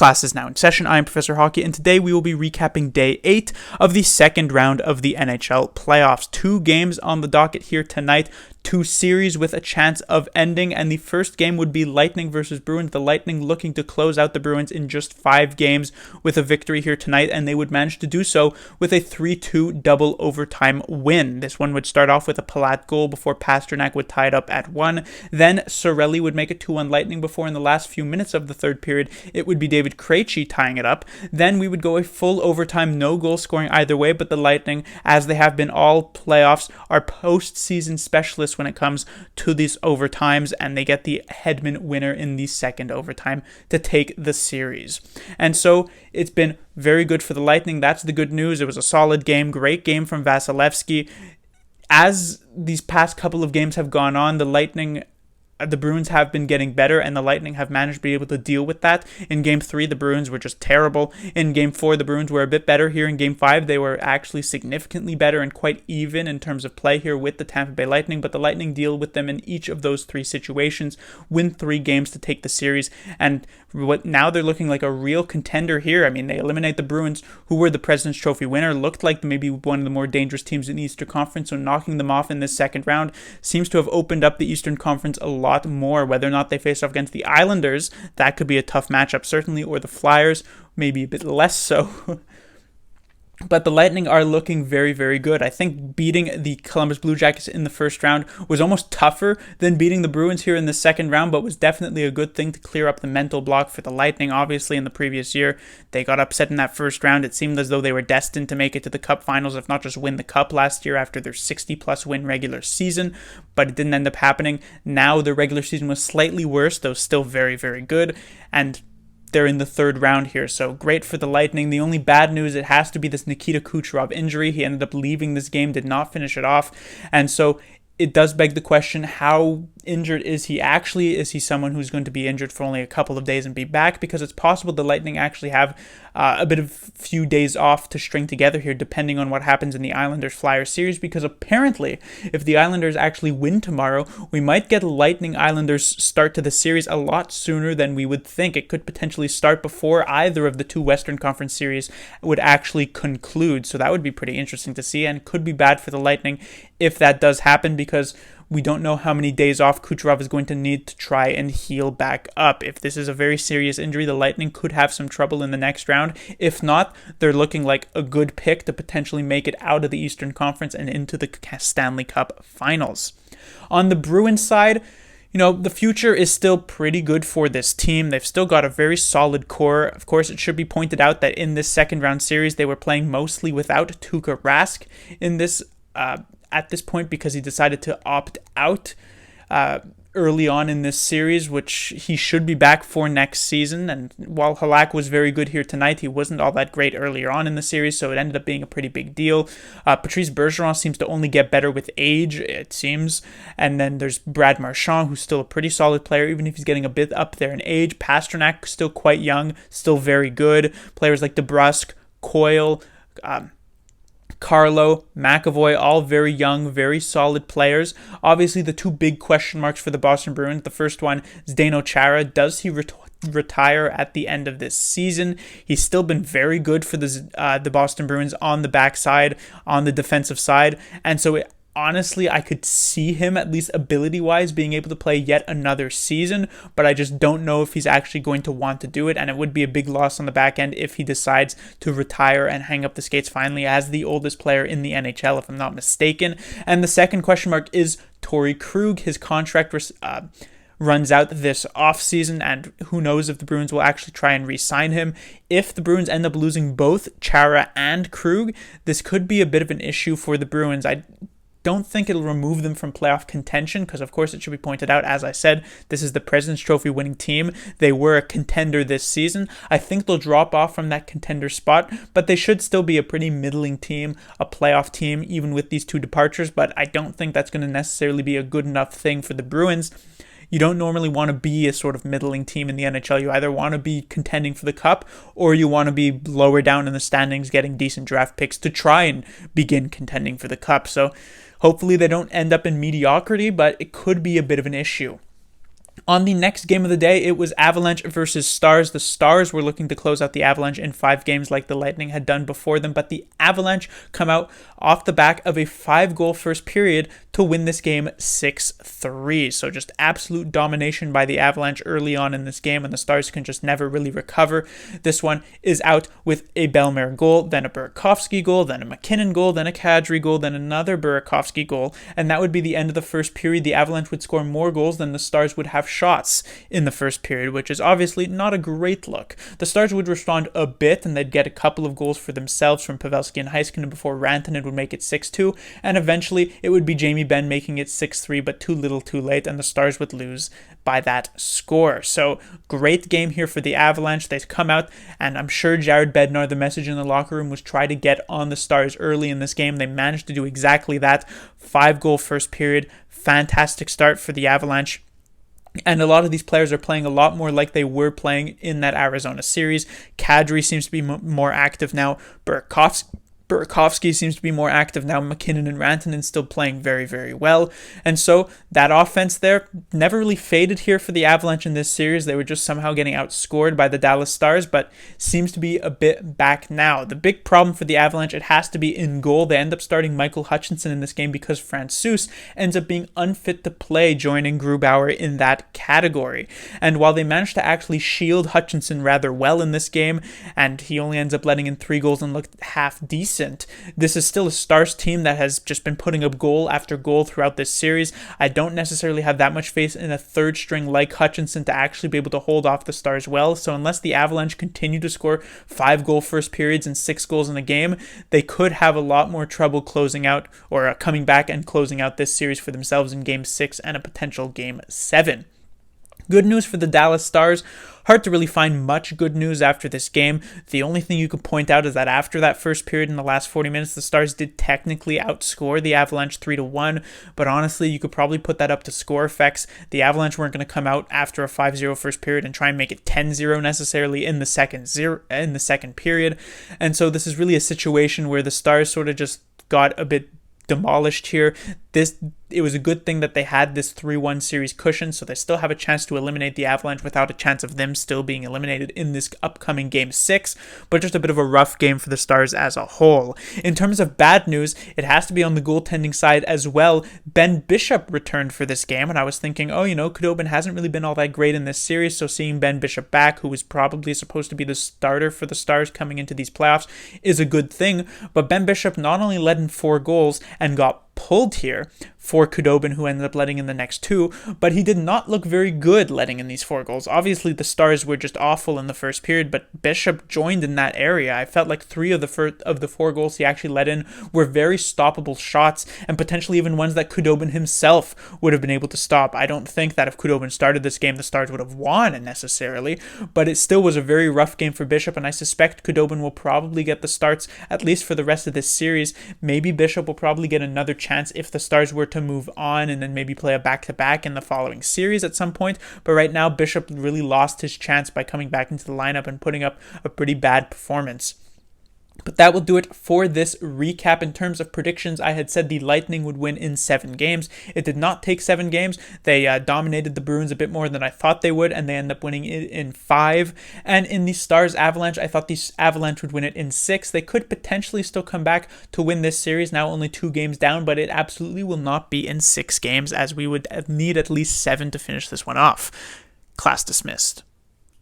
Class is now in session. I am Professor Hockey, and today we will be recapping Day 8 of the second round of the NHL playoffs. 2 games on the docket here tonight, 2 series with a chance of ending, and the first game would be Lightning versus Bruins. The Lightning looking to close out the Bruins in just 5 games with a victory here tonight, and they would manage to do so with a 3-2 double overtime win. This one would start off with a Palat goal before Pastrnak would tie it up at 1. Then Cirelli would make it 2-1 Lightning before, in the last few minutes of the third period, it would be David Krejci tying it up. Then we would go a full overtime, no goal scoring either way, but the Lightning, as they have been all playoffs, are postseason specialists when it comes to these overtimes, and they get the Hedman winner in the second overtime to take the series. And so it's been very good for the Lightning. That's the good news. It was a solid game, great game from Vasilevsky. As these past couple of games have gone on, the Bruins have been getting better, and the Lightning have managed to be able to deal with that. In Game 3, the Bruins were just terrible. In Game 4, the Bruins were a bit better. Here in Game 5, they were actually significantly better and quite even in terms of play here with the Tampa Bay Lightning, but the Lightning deal with them in each of those 3 situations, win 3 games to take the series, and now they're looking like a real contender here. I mean, they eliminate the Bruins, who were the President's Trophy winner, looked like maybe one of the more dangerous teams in the Eastern Conference, so knocking them off in this second round seems to have opened up the Eastern Conference a lot more. Whether or not they face off against the Islanders, that could be a tough matchup certainly, or the Flyers, maybe a bit less so. But the Lightning are looking very, very good. I think beating the Columbus Blue Jackets in the first round was almost tougher than beating the Bruins here in the second round, but was definitely a good thing to clear up the mental block for the Lightning. Obviously, in the previous year, they got upset in that first round. It seemed as though they were destined to make it to the Cup Finals, if not just win the Cup last year after their 60-plus win regular season, but it didn't end up happening. Now, their regular season was slightly worse, though still very, very good, and they're in the third round here, so great for the Lightning. The only bad news, it has to be this Nikita Kucherov injury. He ended up leaving this game, did not finish it off, and so it does beg the question, how injured is he actually? Is he someone who's going to be injured for only a couple of days and be back? Because it's possible the Lightning actually have a bit of few days off to string together here, depending on what happens in the Islanders-Flyers series, because apparently, if the Islanders actually win tomorrow, we might get Lightning-Islanders start to the series a lot sooner than we would think. It could potentially start before either of the 2 Western Conference series would actually conclude, so that would be pretty interesting to see, and could be bad for the Lightning if that does happen, because we don't know how many days off Kucherov is going to need to try and heal back up. If this is a very serious injury, the Lightning could have some trouble in the next round. If not, they're looking like a good pick to potentially make it out of the Eastern Conference and into the Stanley Cup Finals. On the Bruins side, the future is still pretty good for this team. They've still got a very solid core. Of course, it should be pointed out that in this second round series, they were playing mostly without Tuukka Rask in this at this point, because he decided to opt out early on in this series, which he should be back for next season. And while Halak was very good here tonight, he wasn't all that great earlier on in the series, so it ended up being a pretty big deal. Patrice Bergeron seems to only get better with age, it seems. And then there's Brad Marchand, who's still a pretty solid player, even if he's getting a bit up there in age. Pastrnak, still quite young, still very good. Players like DeBrusk, Coyle, Carlo, McAvoy, all very young, very solid players. Obviously, the 2 big question marks for the Boston Bruins. The first one is Zdeno Chara. Does he retire at the end of this season? He's still been very good for the Boston Bruins on the backside, on the defensive side, and so honestly, I could see him, at least ability-wise, being able to play yet another season, but I just don't know if he's actually going to want to do it, and it would be a big loss on the back end if he decides to retire and hang up the skates finally as the oldest player in the NHL, if I'm not mistaken. And the second question mark is Torrey Krug. His contract runs out this offseason, and who knows if the Bruins will actually try and re-sign him. If the Bruins end up losing both Chara and Krug, this could be a bit of an issue for the Bruins. I don't think it'll remove them from playoff contention, because of course it should be pointed out, as I said, this is the President's Trophy winning team. They were a contender this season. I think they'll drop off from that contender spot, but they should still be a pretty middling team, a playoff team, even with these 2 departures, but I don't think that's going to necessarily be a good enough thing for the Bruins. You don't normally want to be a sort of middling team in the NHL. You either want to be contending for the Cup, or you want to be lower down in the standings, getting decent draft picks to try and begin contending for the Cup. So hopefully they don't end up in mediocrity, but it could be a bit of an issue. On the next game of the day, it was Avalanche versus Stars. The Stars were looking to close out the Avalanche in 5 games like the Lightning had done before them, but the Avalanche come out off the back of a 5-goal first period to win this game 6-3. So just absolute domination by the Avalanche early on in this game, and the Stars can just never really recover. This one is out with a Bellemare goal, then a Burakovsky goal, then a McKinnon goal, then a Kadri goal, then another Burakovsky goal, and that would be the end of the first period. The Avalanche would score more goals than the Stars would have shots in the first period, which is obviously not a great look. The Stars would respond a bit, and they'd get a couple of goals for themselves from Pavelski and Heiskanen before Rantanen would make it 6-2, and eventually it would be Jamie Benn making it 6-3, but too little too late, and the Stars would lose by that score. So great game here for the Avalanche. They come out, and I'm sure Jared Bednar, the message in the locker room, was try to get on the Stars early in this game. They managed to do exactly that. 5-goal first period. Fantastic start for the Avalanche. And a lot of these players are playing a lot more like they were playing in that Arizona series. Kadri seems to be more active now. Burakovsky seems to be more active now. McKinnon and Rantanen still playing very, very well. And so that offense there never really faded here for the Avalanche in this series. They were just somehow getting outscored by the Dallas Stars, but seems to be a bit back now. The big problem for the Avalanche, it has to be in goal. They end up starting Michael Hutchinson in this game because Francouz ends up being unfit to play, joining Grubauer in that category. And while they managed to actually shield Hutchinson rather well in this game, and he only ends up letting in 3 goals and looked half decent, this is still a Stars team that has just been putting up goal after goal throughout this series. I don't necessarily have that much faith in a third string like Hutchinson to actually be able to hold off the Stars well. So unless the Avalanche continue to score 5-goal first periods and 6 goals in a game, they could have a lot more trouble closing out or coming back and closing out this series for themselves in Game 6 and a potential Game 7. Good news for the Dallas Stars. Hard to really find much good news after this game. The only thing you could point out is that after that first period in the last 40 minutes, the Stars did technically outscore the Avalanche 3-1, but honestly, you could probably put that up to score effects. The Avalanche weren't going to come out after a 5-0 first period and try and make it 10-0 necessarily in the second period. And so this is really a situation where the Stars sort of just got a bit demolished here. It was a good thing that they had this 3-1 series cushion, so they still have a chance to eliminate the Avalanche without a chance of them still being eliminated in this upcoming Game 6, but just a bit of a rough game for the Stars as a whole. In terms of bad news, it has to be on the goaltending side as well. Ben Bishop returned for this game, and I was thinking, Khudobin hasn't really been all that great in this series, so seeing Ben Bishop back, who was probably supposed to be the starter for the Stars coming into these playoffs, is a good thing, but Ben Bishop not only let in 4 goals and got pulled here for Khudobin, who ended up letting in the next 2, but he did not look very good letting in these 4 goals. Obviously, the Stars were just awful in the first period, but Bishop joined in that area. I felt like 3 of the 4 goals he actually let in were very stoppable shots, and potentially even ones that Khudobin himself would have been able to stop. I don't think that if Khudobin started this game, the Stars would have won necessarily, but it still was a very rough game for Bishop, and I suspect Khudobin will probably get the starts, at least for the rest of this series. Maybe Bishop will probably get another chance if the Stars were to move on and then maybe play a back-to-back in the following series at some point, but right now Bishop really lost his chance by coming back into the lineup and putting up a pretty bad performance. But that will do it for this recap. In terms of predictions, I had said the Lightning would win in 7 games. It did not take 7 games. They dominated the Bruins a bit more than I thought they would, and they end up winning it in 5. And in the Stars Avalanche, I thought the Avalanche would win it in 6. They could potentially still come back to win this series, now only 2 games down, but it absolutely will not be in 6 games, as we would need at least 7 to finish this one off. Class dismissed.